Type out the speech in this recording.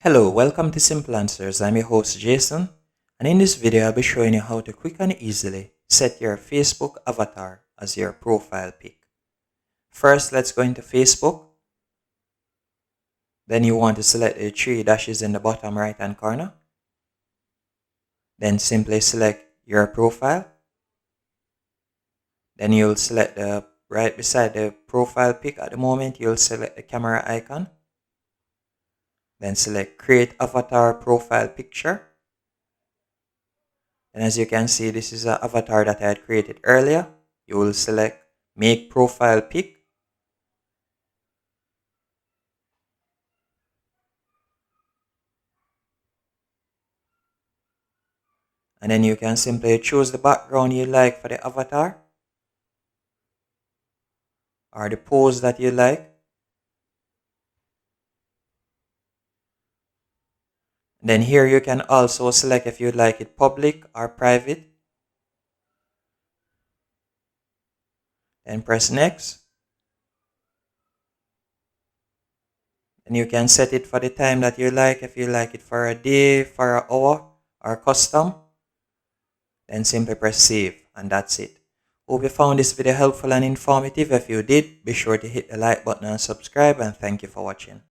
Hello, welcome to Simple Answers. I'm your host Jason, and in this video I'll be showing you how to quick and easily set your Facebook avatar as your profile pic. First, let's go into Facebook. Then you want to select the three dashes in the bottom right hand corner. Then simply select your profile. Then you'll select the right beside the profile pic. At the moment, you'll select the camera icon. Then select create avatar profile picture. And as you can see, this is an avatar that I had created earlier. You will select make profile pic. And then you can simply choose the background you like for the avatar, or the pose that you like. Then here you can also select if you like it public or private. Then press next. And you can set it for the time that you like, if you like it for a day, for an hour, or custom. Then simply press save, and that's it. Hope you found this video helpful and informative. If you did, be sure to hit the like button and subscribe, and thank you for watching.